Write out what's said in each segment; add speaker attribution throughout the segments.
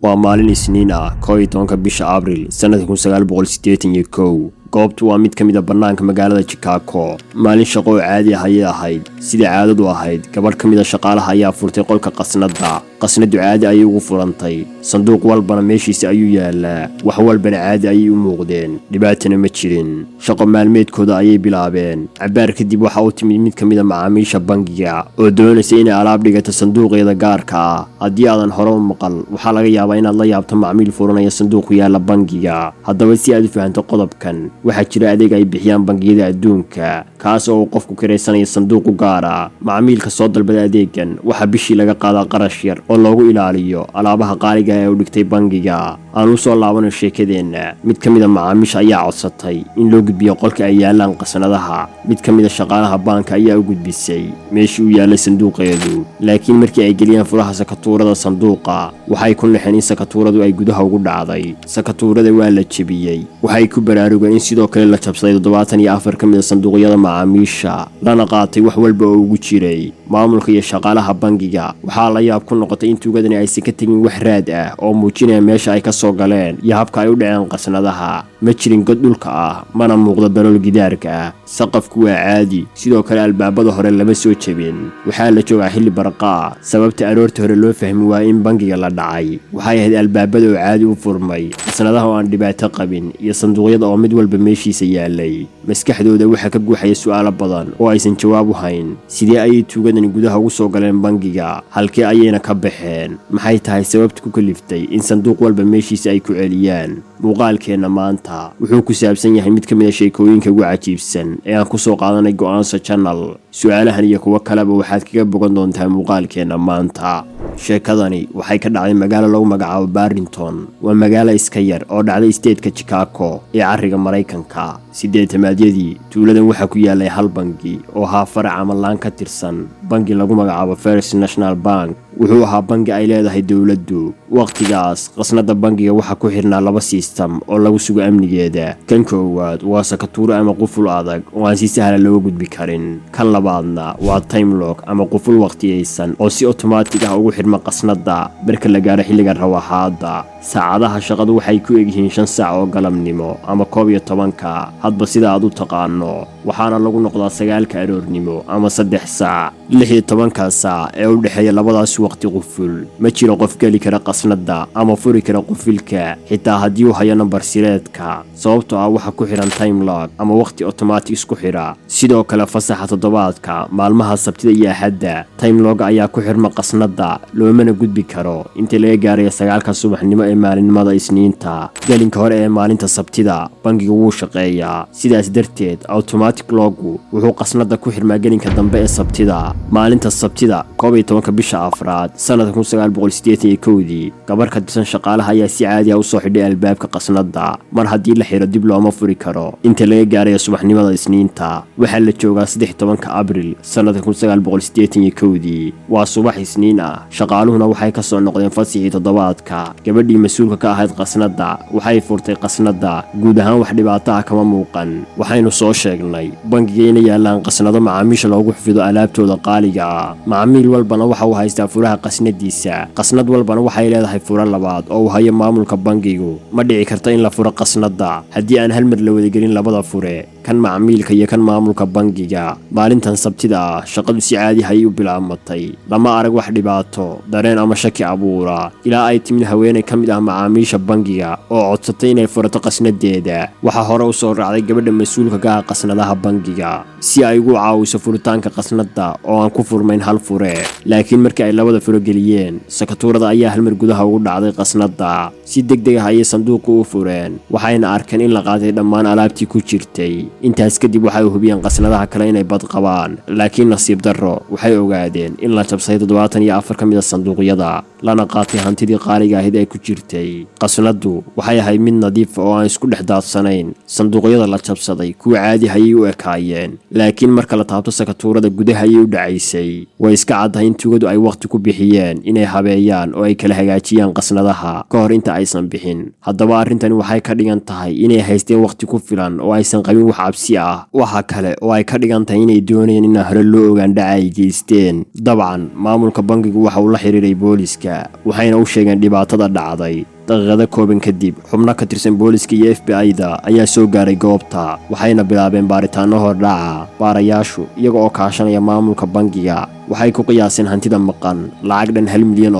Speaker 1: waa maalin Isniin ah 11 bisha Abriil sanadka 1981. goobtu waa mid ka mid ah banaanka magaalada Chicago. maalin shaqo oo caadi ah ayay ahayd sida caadadu ahayd. gabadh ka mid ah shaqaalaha ayaa furtay qolka qasnada. qasnadu caadi ayay ugu furantay. sanduuq walbana meeshiisa ayuu yaalaa. wax walbana caadi ayay u muuqdeen. dhibaatana ma jirin. shaqo maalmeedkooda ayay bilaabeen. cabaar kadib waxa uu timid mid ka mid ah macaamiisha bangiga oo doonaysa inay alaab dhigato sanduuqeeda gaarka ah. haddii aadan hore u maqal waxaa laga yaabaa inaad la yaabto macmiil furanaya sanduuq yaala bangiga. haddaba si aad u fahanto qodobkan, waxaa jira adeeg ay bixiyaan bangiyada adduunka kaas oo qofku kiraysanaya sanduuq gaar ah. macmiilka soo dalbada adeegan waxa bishii laga qaadaa qarash yar oo loogu ilaaliyo alaabaha qaaliga ah ee uu dhigtay bangiga. aan u soo laabano sheekadeena. mid ka mid ah macaamiisha ayaa codsatay in loo gudbiyo qolka ay yaalaan qasnadaha. mid ka mid ah shaqaalaha baanka ayaa u gudbisay meeshii uu yaalay sanduuqeedu. laakiin markii ay geliyeen furaha sakatuurada sanduuqa, waxay ku naxeen in sakatuuradu ay gudaha ugu dhacday. sakatuurada waa la jebiyey. waxay ku baraarugeen in sidoo kale la jabsaday 74 ka mid ah sanduuqyada macaamiisha, lana qaatay wax walba oo ugu jiray. maamulka iyo shaqaalaha bangiga waxaa la yaab ku noqotay in tuugadani aysan ka tegin wax raad ah oo muujinaya meesha ay ka soo galeen iyo habka ay u dhaceen qasnadaha. ma jirin god dhulka ah, mana muuqdo dalool gidaarka ah. saqafku waa caadi, sidoo kale albaabada hore lama soo jebin. waxaa la joogaa xilli barqa. sababta aroortii hore loo fahmi waayay in bangiga la dhacay waxay ahayd albaabada oo caadi u furmay, qasnadaha oo aan dhibaato qabin, iyo sanduuqyada oo mid walba meeshiisa yaalay. maskaxdooda waxaa ka guuxaya su'aalo badan oo aysan jawaab u hayn. sidee ayay tuugadani gudaha ugu soo galeen bangiga? halkee ayayna ka baxeen? maxay tahay sababta ku kaliftay in sanduuq walba meeshiisa ay ku celiyaan? muuqaalkeenna maanta wuxuu ku saabsan yahay mid ka mid ah sheekooyinka ugu cajiibsan ee aan ku soo qaadanay Go'aanso Channel. su'aalahan iyo kuwo kaleba waxaad kaga bogan doontaa muuqaalkeenna maanta. sheekadani waxay ka dhacday magaalo lagu magacaabo Barrington. waa magaalo iska yar oo dhacday state-ka Chicago ee cariga Mareykanka. 80-yadii tuuladan waxaa ku yaalay hal bangi oo ahaa farac ama laan ka tirsan bangi lagu magacaabo First National Bank. wuxuu ahaa bangi ay leedahay dowladdu. waqtigaas qasnada bangiga waxaa ku xirnaa 2 system oo lagu sugo amnigeeda. kan koowaad waa sakatuuro ama quful adag oo aan si sahal looga gudbi karin. kan labaadna waa time lock ama quful waqtiyeysan oo si automatic ah ugu xirma qasnada marka la gaaro xilliga rawaxaada. saacadaha shaqadu waxay ku egyihiin 5 saac oo galabnimo ama 11 hadba sida aad u taqaano. waxaana lagu noqdaa 9 aroornimo ama 3 saac. 16 saac ee u dhaxeeya labadaas waqti quful ma jiro qof geli kara qasnada ama furi kara qufilka xitaa haddii uu hayo nambar sireedka, sababtoo ah waxa ku xiran time lock ama waqti automatic isku xira. sidoo kale fasaxa toddobaadka, maalmaha sabtida iyo axadda, time lock ayaa ku xirma qasnada, loomana gudbi karo inta laga gaarayo 9 subaxnimo ee maalinimada Isniinta. galinka hore ee maalinta sabtida bangigu wuu shaqeeyaa. sidaas darteed automatic lock-gu wuxuu qasnada ku xirmaa galinka dambe ee sabtida. maalinta sabtida 11 bisha afraad sanadka 1981, gabar ka tirsan shaqaalaha ayaa si caadi ah u soo xidhay albaabka qasnada. mar haddii la xiro dib looma furi karo inta laga gaarayo subaxnimada Isniinta. waxaa la joogaa 13 Abriil sanadka 1981. waa subax Isniin ah. shaqaaluhuna waxay ka soo noqdeen fasaxii toddobaadka. gabadhii mas'uulka ka ahayd qasnada waxay furtay qasnada. guud ahaan wax dhibaato ah kama muuqan. waxaynu soo sheegnay bangiga inay yaalaan qasnado macaamiisha loogu xafido alaabtooda qaaliga ah. macaamiil walbana waxa uu haystaa furaha qasnadiisa. qasnad walbana waxay leedahay furo labaad oo uu hayo maamulka bangigu. ma dhici karta in la furo qasnada haddii aan hal mar la wada gelin labada fure, kan macaamiilka iyo kan maamulka bangiga. maalintan sabtida ah shaqadu si caadi ah ayay u bilaabmatay. lama arag wax dhibaato, dareen ama shaki abuura ilaa ay timid haweeney ka mid ah macaamiisha bangiga oo codsatay inay furato qasnadeeda. waxaa hore u soo raacday gabadha mas'uulka ka ah qasnadaha bangiga si ay ugu caawiso furitaanka qasnada oo aan ku furmayn hal fure. laakiin markii ay labada furo geliyeen, sakatuurada ayaa hal mar gudaha ugu dhacday qasnada. si degdeg ah ayay sanduuqa u fureen, waxayna arkeen in la qaatay dhammaan alaabtii ku jirtay. intaas kadib waxay hubiyeen qasnadaha kale inay bad qabaan, laakiin nasiib darro waxay ogaadeen in la jabsaday 74 ka mid ah sanduuqyada, lana qaatay hantidii qaaliga ahayd ee ku jirtay. qasnadu waxay ahayd mid nadiif oo aan isku dhex daadsanayn. sanduuqyada la jabsaday kuwa caadi ayay u ekaayeen, laakiin marka la taabto sakatuurada gudaha ayay u dhacaysay. way iska caddahay in tuugadu ay waqti ku bixiyeen inay habeeyaan oo ay kala hagaajiyaan qasnadaha ka hor inta aysan bixin. haddaba arrintani waxay ka dhigan tahay inay haysteen waqti ku filan oo aysan qabin wax cabsi ah. waxa kale oo ay ka dhigan tahay inay doonayeen in hore loo ogaan dhaca ay geysteen. dabcan maamulka bangigu waxa uu la xiriiray booliska waxayna u sheegeen dhibaatada dhacday. daqiiqado kooban kadib xubno ka tirsan booliska iyo FBI-da ayaa soo gaaray goobta waxayna bilaabeen baaritaano hordhaca. baarayaashu iyaga oo kaashanaya maamulka bangiga waxay ku qiyaaseen hantida maqan lacag dhan $1 milyan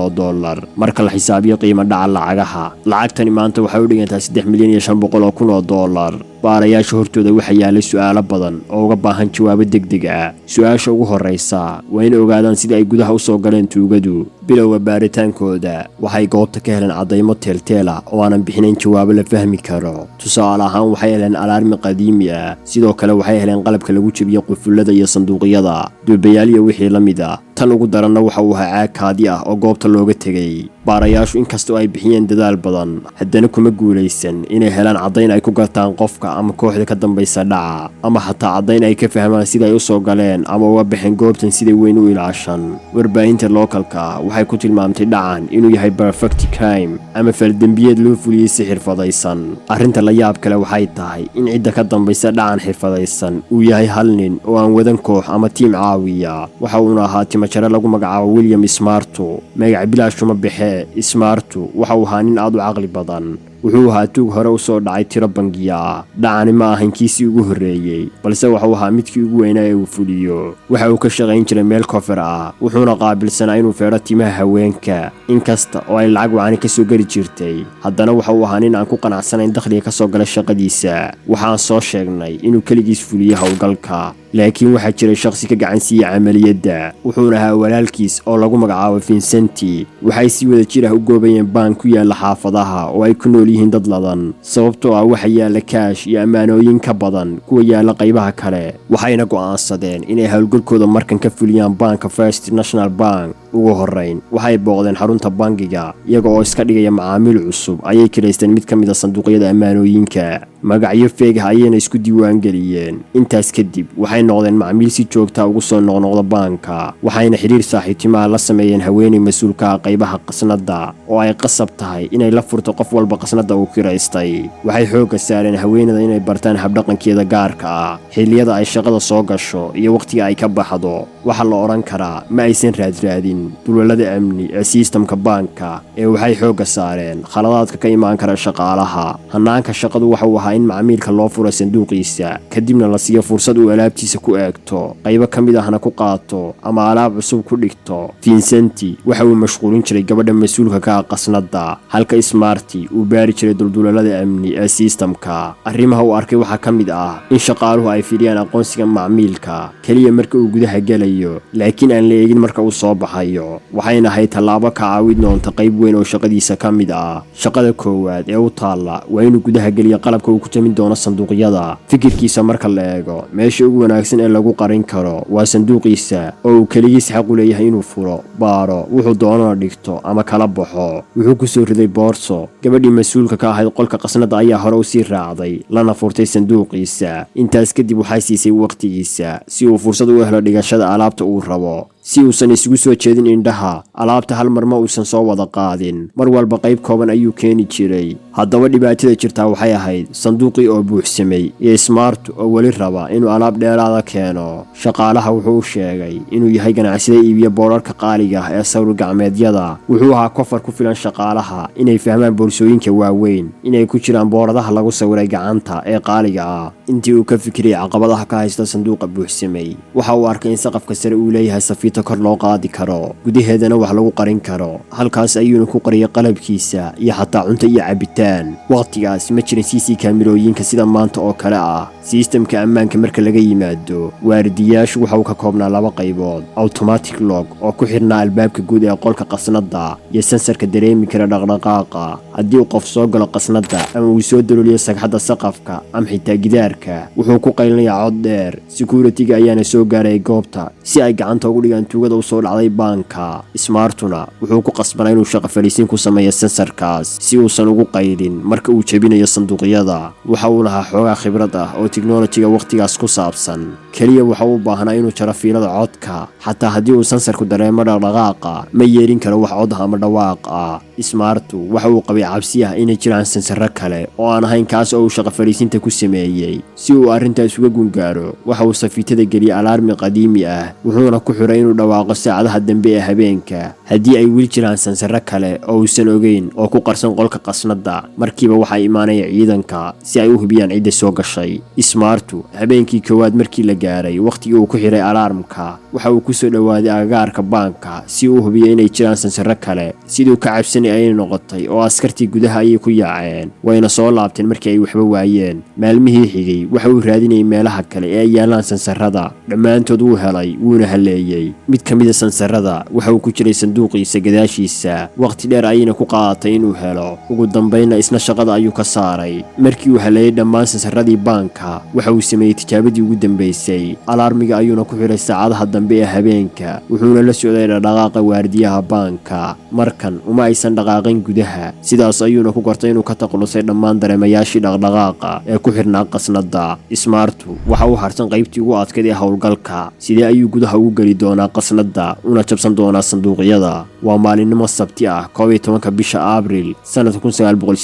Speaker 1: marka la xisaabiyo qiimo dhaca lacagaha. lacagtani maanta waxay u dhigantaa $3,500,000. baarayaasha hortooda waxaa yaalay su'aalo badan oo uga baahan jawaabo degdeg ah. su'aasha ugu horreysa waa in ogaadaan sida ay gudaha u soo galeen tuugadu. bilowga baaritaankooda waxay goobta ka heleen caddaymo teelteel ah oo aanan bixinayn jawaabo la fahmi karo. tusaale ahaan waxay heleen alaarmi qadiimi ah. sidoo kale waxay heleen qalabka lagu jebiyo qufullada iyo sanduuqyada, duubayaal iyo wixii la mid ah. tan ugu daranna waxa uu ahaa caag kaadi ah oo goobta looga tegay. baarayaashu inkastoo ay bixiyeen dadaal badan haddana kuma guulaysan inay helaan caddayn ay ku gartaan qofka ama kooxda ka dambaysa dhaca, ama xataa caddayn ay ka fahmaan sida ay u soo galeen ama uga baxeen goobtan sida weyn u ilaashan. warbaahinta lookalka waxay ku tilmaamtay dhacan inuu yahay perfect crime ama faldembiyeed loo fuliyey si xirfadaysan. arrinta la yaab kale waxay tahay in cidda ka dambaysa dhacan xirfadaysan uu yahay hal nin oo aan wadan koox ama tiim caawiya. waxa uuna ahaa timajare lagu magacaabo William Smarto. magaca bilaashuma bixe Smarto waxa uu ahaa nin aad u caqli badan. wuxuu ahaa tuug hore u soo dhacay tiro bangiya ah. dhacani ma ahan kiisii ugu horreeyey balse waxuu ahaa midkii ugu weynaa ee uu fuliyo. waxa uu ka shaqayn jiray meel koofar ah wuxuuna qaabilsanaa inuu feedho timaha haweenka. inkasta oo ay lacag wacani ka soo geli jirtay haddana waxa uu ahaa nin aan ku qanacsanayn dakhliga ka soo gala shaqadiisa. waxaan soo sheegnay inuu keligiis fuliyey howlgalka laakiin waxaa jiray shakhsi ka gacan siiyey camaliyadda. wuxuuna ahaa walaalkiis oo lagu magacaabo Vincenti. waxay si wada jir ah u goobayeen baan ku yaala xaafadaha oo ay ku nool yihiin dad ladan sababtoo ah waxa yaala kaash iyo ammaanooyin ka badan kuwa yaala qaybaha kale. waxayna go'aansadeen inay howlgalkooda markan ka fuliyaan baanka First National Bank. ugu horrayn waxay booqdeen xarunta bangiga iyaga oo iska dhigaya macaamiil cusub. ayay kireysteen mid ka mid ah sanduuqyada ammaanooyinka. magacyo feeg ah ayayna isku diiwaan geliyeen. intaas kadib waxay noqdeen macmiil si joogta ugu soo noqnoqda baanka. waxayna xiriir saaxiibtinimo la sameeyeen haweeney mas'uulka ah qaybaha qasnada oo ay qasab tahay inay la furto qof walba qasnada uu kireystay. waxay xoogga saareen haweeneyda inay bartaan habdhaqankeeda gaarka ah, xilliyada ay shaqada soo gasho iyo waqtiga ay ka baxdo. waxa la oran karaa ma aysan raadraadin dulwalada amni ee sistamka baanka ee waxay xoogga saareen khaladaadka ka imaan kara shaqaalaha. hanaanka shaqadu waxa uu ahaa in macmiilka loo furo sanduuqiisa kadibna la siiyo fursad uu alaabtiisa ku eegto, qaybo ka mid ahna ku qaato ama alaab cusub ku dhigto. Vincenti waxa uu mashquulin jiray gabadha mas'uulka ka ah qasnada halka Smarty uu baari jiray duldulalada amni ee sistamka. arrimaha uu arkay waxaa ka mid ah in shaqaaluhu ay fiiriyaan aqoonsiga macmiilka kaliya marka uu gudaha galayo laakiin aan la eegin marka uu soo baxayo. waxayna ahayd tallaabo ka caawin doonta qayb weyn oo shaqadiisa ka mid ah. shaqada koowaad ee u taalla waa inuu gudaha geliyo qalabka uu ku tamin doono sanduuqyada. fikirkiisa marka la eego meesha ugu wanaagsan ee lagu qarin karo waa sanduuqiisa oo uu keligiis xaq u leeyahay inuu furo, baaro, wuxuu doonana dhigto ama kala baxo. wuxuu ku soo riday boorso. gabadhii mas'uulka ka ahayd qolka qasnada ayaa hore u sii raacday lana furtay sanduuqiisa. intaas kadib waxay siisay waqtigiisa si uu fursad u helo dhigashada alaabta uu rabo, si uusan isugu soo jeedin indhaha. alaabta hal mar ma uusan soo wada qaadin, mar walba qayb kooban ayuu keeni jiray. haddaba dhibaatada jirtaa waxay ahayd sanduuqii oo buuxsamay iyo Smart oo weli raba inuu alaab dheeraada keeno. shaqaalaha wuxuu u sheegay inuu yahay ganacsade iibiyo boorarka qaaliga ah ee sawir gacmeedyada. wuxuu ahaa kofar ku filan shaqaalaha inay fahmaan boorsooyinka waaweyn inay ku jiraan booradaha lagu sawiray gacanta ee qaaliga ah. intii uu ka fikirayay caqabadaha ka haysta sanduuqa buuxsamay waxa uu arkay in saqafka sare uu leeyahay safiito kor loo qaadi karo, gudaheedana wax lagu qarin karo. halkaas ayuuna ku qariyay qalabkiisa iyo xataa cunto iyo cabitaan. waqtigaas ma jirin CC kaamirooyinka sida maanta oo kale ah. sistamka ammaanka marka laga yimaado waardiyaashu waxa uu ka koobnaa laba qaybood: automatic lock oo ku xirnaa albaabka guud ee qolka qasnada iyo sensarka dareemi kara dhaqdhaqaaqa. haddii uu qof soo galo qasnada ama uu soo dalooliyo sagxadda saqafka ama xitaa gidaarka wuxuu ku qaylinayaa cod dheer. security-ga ayaana soo gaaray goobta si ay gacanta ugu dhigaan tuugada u soo dhacday baanka. Smartuna wuxuu ku qasbanaa inuu shaqo fariisiin ku sameeyo sensorkaas si uusan ugu qaydin marka uu jebinayo sanduuqyada. Waxa uu lahaa xoogaa khibrad ah oo tiknoolajiga waqtigaas ku saabsan. kaliya waxa uu baahnaa inuu jaro fiilada codka, xataa haddii uu sensorku dareemo dhaqdhaqaaqa ma yeelin karo wax cod ama dhawaaq ah. Smartu waxa uu qabay cabsi ah inay jiraan sensoro kale oo aan ahayn kaas oo uu shaqo fariisiinta ku sameeyay. Si uu arrintaas uga gungaaro, waxa uu safiitada geliyay alarmi qadiimi ah, wuxuuna ku xiray inuu dhawaaqo saacadaha dambe ee habeenka haddii ay weli jiraan sensoro kale oo uusan ogeyn oo ku qarsan qolka qasnada. Markiiba waxaa imaanaya ciidanka si ay u hubiyaan cidda soo gashay. Smartu habeenkii koowaad markii la gaaray waqtigii uu ku xiray alarmka, waxa uu ku soo dhawaaday agagaarka baanka si uu hubiyo inay jiraan sensoro kale. Sidoo ka cabsanay ay noqotay oo askartii gudaha ayay ku yaaceen, wayna soo laabteen markii ay waxba waayeen. Maalmihii xigay waxa uu raadinayay meelaha kale ee ay yaalaan sensorada. Dhammaantood wuu helay wuuna haleeyay. Mid ka mid ah sensorada waxa uu ku jiray sanduuqiisa gadaashiisa. Waqti dheer ayayna ku qaadatay inuu helo. Ugu dambeynna isna shaqada ayuu ka saaray. Markii uu haleeyay dhammaan sensoradii baanka, waxa uu sameeyay tijaabadii ugu dambeysay. Alarmiga ayuuna ku xiray saacadaha dambe ee habeenka, wuxuuna la socday dhaqdhaqaaqa waardiyaha baanka. Markan uma aysan dhaqaaqin gudaha, sidaas ayuuna ku gartay inuu ka taqalusay dhammaan dareemayaashii dhaqdhaqaaqa ee ku xirnaa qasnada. Smartu waxa uu harsan qaybtii ugu adkayd ee howlgalka. Sidee ayuu gudaha ugu geli doonaa qasnada una jabsan doonaa sanduuqyada? Waa maalinimo Sabti ah 11 bisha Abriil sanadka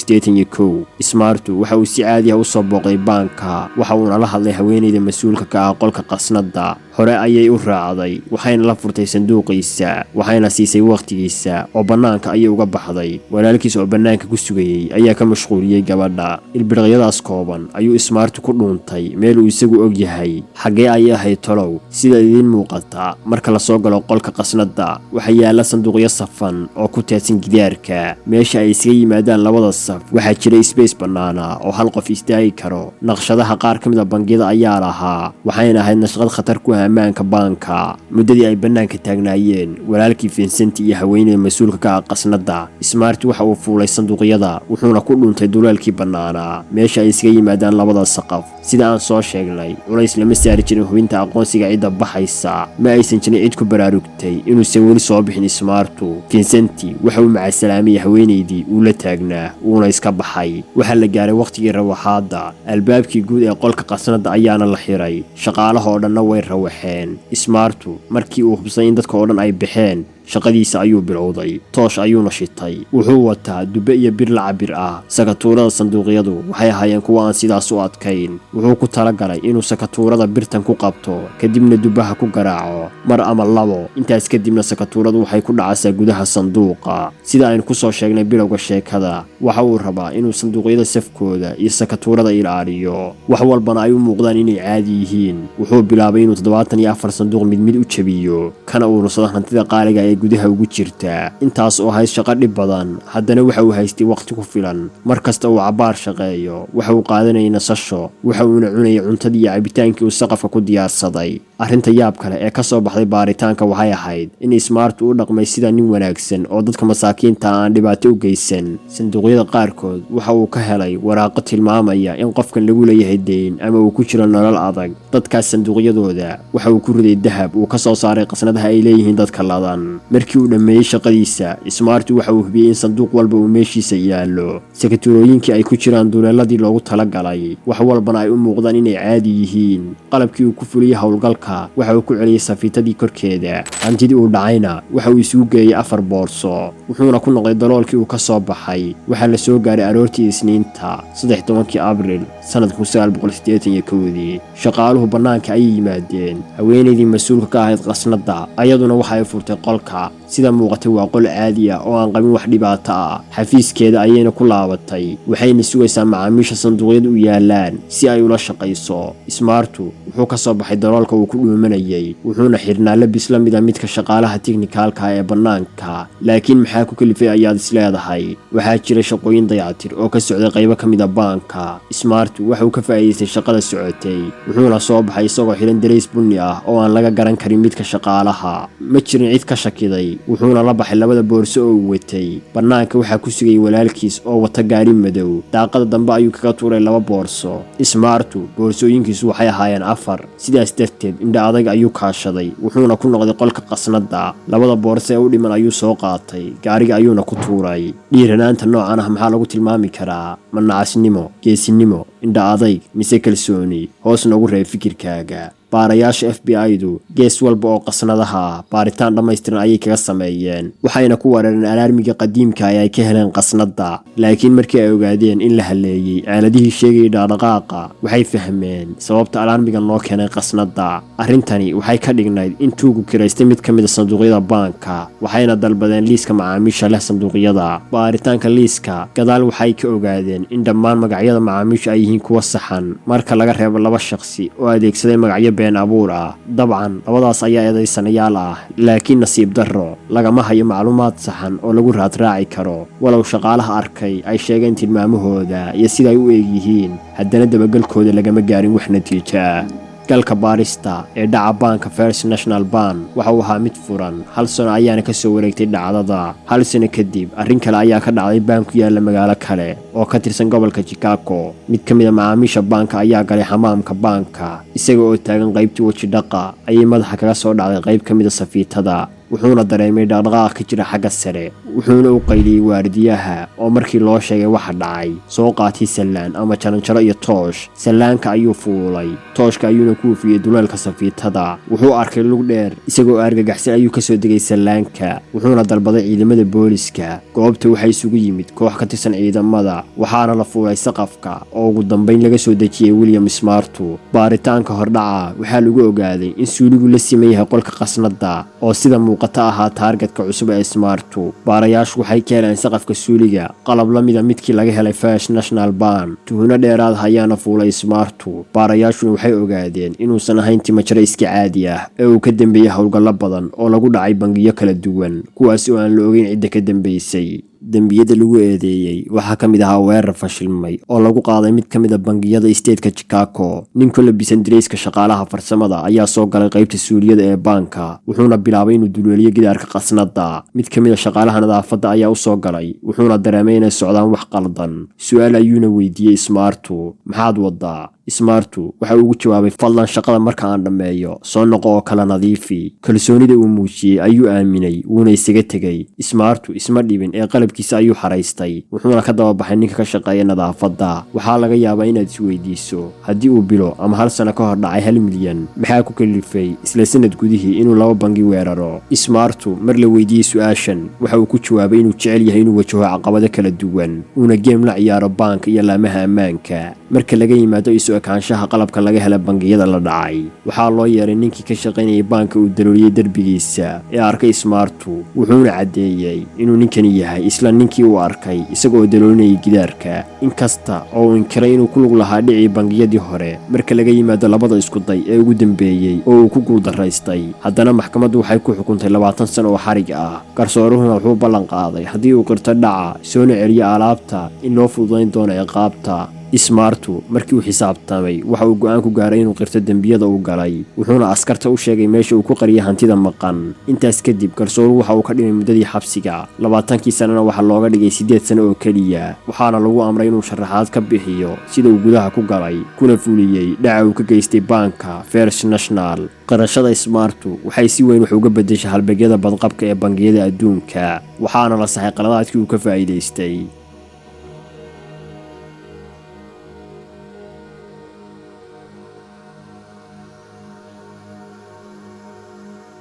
Speaker 1: 1981. Smartu waxa uu si caadi ah u soo booqday baanka, waxa uuna la hadlay haweeneyda mas'uulka ka ah qolka qasnada. Hore ayay u raacday, waxayna la furtay sanduuqiisa, waxayna siisay waqtigiisa oo bannaanka ayay uga baxday. Walaalkiis oo bannaanka ku sugayay ayaa ka mashquuliyay gabadha. Ilbiriqyadaas kooban ayuu Smartu ku dhuuntay meel uu isagu og yahay. Xagee ayay ahayd tolow? Sida idin muuqata marka la soo galo qolka qasnada, waxa yaala sanduuqyo safan oo ku teedsan gidaarka. Meesha ay isaga yimaadaan labada saf waxaa jira space bannaana oo hal qof istaagi karo. Naqshadaha qaar ka mid ah bangiyada ayaa lahaa, waxayna ahayd nashqad khatar ku ah ammaanka baanka. Muddadii ay bannaanka taagnaayeen, walaalkii Vincent iyo haweeneyda mas'uulka ka ah qasnada, Smart waxa uu fuulay sanduuqyada wuxuuna ku dhuuntay duleelkii bannaana meesha ay isaga yimaadaan labada saqaf. Sida aan soo sheegnay, culays lama saari jirin hubinta aqoonsiga cidda baxaysa. Ma aysan jirin cid ku baraarugtay inuusan weli soo bixin Smartu. Vincent waxa uu macasalaamay haweeneydii uu la taagnaa uuna iska baxay. Waxa la gaaray waqtigii rawaxaada. Albaabkii guud ee qolka qasnada ayaana la xiray. Shaqaalaha oo dhanna way rawaxeen. Smartu markii uu hubsay in dadka oo dhan ay baxeen, shaqadiisa ayuu bilowday. Toosh ayuuna shitay. Wuxuu wataa dube iyo bir la cabir ah. Sakatuurada sanduuqyadu waxay ahaayeen kuwa aan sidaas u adkayn. Wuxuu ku talagalay inuu sakatuurada birtan ku qabto, kadibna dubaha ku garaaco mar ama labo. Intaas kadibna sakatuuradu waxay ku dhacaysaa gudaha sanduuqa. Sida aynu ku soo sheegnay bilowga sheekada, waxa uu rabaa inuu sanduuqyada safkooda iyo sakatuurada ilaaliyo. Wax walbana ay u muuqdaan inay caadi yihiin. Wuxuu bilaabay inuu 74 sanduuq mid u jabiyo, kana urursado hantida qaaliga ee gudaha ugu jirta. Intaas oo hays shaqo dhib badan, haddana waxa uu haystay waqti ku filan. Markasta uu cabaar shaqeeyo, waxa uu qaadanayay nasasho, waxa uuna cunayay cuntadii iyo cabitaankii uu saqafka ku diyaarsaday. Arrinta yaab kale ee ka soo baxday baaritaanka waxay ahayd in Smart uu dhaqmay sida nin wanaagsan oo dadka masaakiinta aan dhibaato u geysan. Sanduuqyada qaarkood waxa uu ka helay waraaqo tilmaamaya in qofkan lagu leeyahay deyn ama uu ku jiro nolol adag. Dadkaas sanduuqyadooda waxa uu ku riday dahab uu ka soo saaray qasnadaha ay leeyihiin dadka ladan. Markii uu dhameeyay shaqadiisa, Smart waxa uu hubiyay in sanduuq walba uu meeshiisa yaalo. Sakatuurooyinkii ay ku jiraan duleeladii loogu talagalay, wax walbana ay u muuqdaan inay caadi yihiin. Qalabkii uu ku fuliyay howlgalka waxa uu ku celiyay safiitadii korkeeda. Hantidii uu dhacayna waxa uu isugu geeyay 4 boorso, wuxuuna ku noqday daloolkii uu ka soo baxay. Waxa la soo gaaray aroortii Isniinta 13 Abriil sanadka 1981. Shaqaaluhu bannaanka ayay yimaadeen. Haweeneydii mas'uulka ka ahayd qasnada ayaduna waxa ay furtay qolka. Sida muuqatay waa qol caadi ah oo aan qabin wax dhibaato ah. Xafiiskeeda ayayna ku laabatay, waxayna sugaysaa macaamiisha sanduuqyada u yaalaan si ay ula shaqayso. Smartu wuxuu ka soo baxay daloolka uu ku dhuumanayay, wuxuuna xirnaa labis la mid ah midka shaqaalaha tiknikaalka ee bannaanka. Laakiin maxaa ku kalifay ayaad isleedahay? Waxaa jira shaqooyin dayacatir oo ka socday qaybo ka mid ah baanka. Smartu waxa uu ka faa'iideystay shaqada socotay, wuxuuna soo baxay isagoo xiran dareys bunni ah oo aan laga garan karin midka shaqaalaha. Ma jirin cid ka shaki dirqiday wuxuuna la baxay labada boorso oo uu watay. Bannaanka waxaa ku sugayay walaalkiis oo wata gaari madow. Daaqada dambe ayuu kaga tuuray 2 boorso. Smartu boorsooyinkiisu waxay ahaayeen 4, sidaas darteed indha adag ayuu kaashaday wuxuuna ku noqday qolka qasnada. 2 boorso ee u dhiman ayuu soo qaatay, gaariga ayuuna ku tuuray. Dhiiranaanta noocan ah maxaa lagu tilmaami karaa? Ma nacasnimo, geesinimo, indha adayg mise kalsooni? Hoos noogu reeb fikirkaaga. baarayaasha FBI-du gees walba oo qasnadaha baaritaan dhammaystiran ayay kaga sameeyeen, waxayna ku weerareen alaarmiga qadiimka ay ka heleen qasnada. Laakiin markii ay ogaadeen in la haleeyay aaladihii sheegayay dhaqdhaqaaqa, waxay fahmeen sababta alaarmiga loo keenay qasnada. Arrintani waxay ka dhignayd in tuugu kiraystay mid ka mid ah sanduuqyada baanka, waxayna dalbadeen liiska macaamiisha leh sanduuqyada. Baaritaanka liiska gadaal waxay ka ogaadeen in dhammaan magacyada macaamiisha ay yihiin kuwa saxan, marka laga reebo 2 shakhsi oo adeegsaday magacyo been abuur ah. Dabcan labadaas ayaa eedaysanayaal ah, laakiin nasiib darro lagama hayo macluumaad saxan oo lagu raadraaci karo. Walow shaqaalaha arkay ay sheegeen tilmaamahooda iyo sida ay u eegyihiin, haddana dabagalkooda lagama gaarin wax natiijo ah. galka baarista ee dhaca baanka First National Bank waxa uu ahaa mid furan 1 sano ayaana ka soo wareegtay dhacdada. 1 sano kadib arrin kale ayaa ka dhacday baan ku yaala magaalo kale oo ka tirsan gobolka Chicago. Mid ka mid ah macaamiisha baanka ayaa galay xamaamka baanka, isaga oo taagan qaybtii waji dhaqa ayay madaxa kaga soo dhacday qayb ka mid ah safiitada. wuxuuna dareemay dhaqdhaqaaq ka jira xagga sare, wuxuuna u qayliyay waardiyaha oo markii loo sheegay waxa dhacay soo qaatay sallaan ama jaranjaro iyo toosh. Sallaanka ayuu fuulay, tooshka ayuuna ku hufiyay duleelka safiitada. wuxuu arkay lug dheer, isagoo argagaxsan ayuu ka soo degay sallaanka, wuxuuna dalbaday ciidamada booliska. goobta waxay isugu yimid koox ka tirsan ciidamada, waxaana la fuulay saqafka oo ugu dambeyn laga soo dejiyay William Smartu. baaritaanka hordhaca waxaa lagu ogaaday in suuligu la siman yahay qolka qasnada oo sida muuqata ahaa taargetka cusub ee Smartu. baarayaashu waxay ka heleen saqafka suuliga qalab la mid ah midkii laga helay First National Bank. tuhuna dheeraad ayaana fuulay Smartu. baarayaashuna waxay ogaadeen inuusan ahayn timajaro iska caadi ah ee uu ka dambeeyay howlgallo badan oo lagu dhacay bangiyo kala duwan, kuwaas oo aan la ogeyn cidda ka dambeysay. dambiyada lagu eedeeyay waxaa ka mid ahaa weerar fashilmay oo lagu qaaday mid ka mid ah bangiyada stateka Chicago. nin ku labisan dareyska shaqaalaha farsamada ayaa soo galay qaybta suuliyada ee baanka, wuxuuna bilaabay inuu dulweeliyo gidaarka qasnada. mid ka mid ah shaqaalaha nadaafadda ayaa u soo galay, wuxuuna dareemay inay socdaan wax qaldan. su'aal ayuuna weydiiyey Smartu, maxaad wadaa? Smartu waxa uu ugu jawaabay, fadlan shaqada marka aan dhammeeyo soo noqo oo kala nadiifi. kalsoonida uu muujiyay ayuu aaminay, wuuna isaga tegay. Smartu isma dhibin ee qalabkiisa ayuu xaraystay, wuxuuna ka daba baxay ninka ka shaqeeya nadaafadda. waxaa laga yaabaa inaad is weydiiso, haddii uu bilo ama 1 sano ka hor dhacay 1 milyan, maxaa ku kalifay isla sanad gudihii inuu 2 bangi weeraro? Smartu mar la weydiiyey su'aashan waxa uu ku jawaabay inuu jecel yahay inuu wajaho caqabado kala duwan, uuna geem la ciyaaro baanka iyo laamaha ammaanka. marka laga yimaado ekaanshaha qalabka laga helay bangiyada la dhacay, waxaa loo yeeray ninkii ka shaqaynayay baanka uu darooliyay derbigiisa ee arkay Smartu, wuxuuna caddeeyay inuu ninkani yahay isla ninkii uu arkay isagoo daloolinayay gidaarka. inkasta oo uu inkiray inuu ku lug lahaa dhicii bangiyadii hore, marka laga yimaado 2 isku day ee ugu dambeeyay oo uu ku guuldaraystay, haddana maxkamaddu waxay ku xukuntay 20 sano oo xarig ah. garsooruhuna wuxuu ballan qaaday haddii uu qirto dhaca soona celiyo alaabta in loo fududayn doono ciqaabta. Smartu markii uu xisaabtamay waxa uu go'aan ku gaaray inuu qirto dambiyada uu galay, wuxuuna askarta u sheegay meesha uu ku qariyay hantida maqan. intaas kadib garsooruhu waxa uu ka dhimay muddadii xabsiga, 20kii sanana waxa looga dhigay 8 sano oo keliya, waxaana lagu amray inuu sharaxaad ka bixiyo sida uu gudaha ku galay kuna fuliyay dhaca uu ka geystay baanka First National. qirashada Smartu waxay si weyn wax uga bedeshay halbeegyada badqabka ee bangiyada adduunka, waxaana la saxay qaladaadkii uu ka faa'iideystay.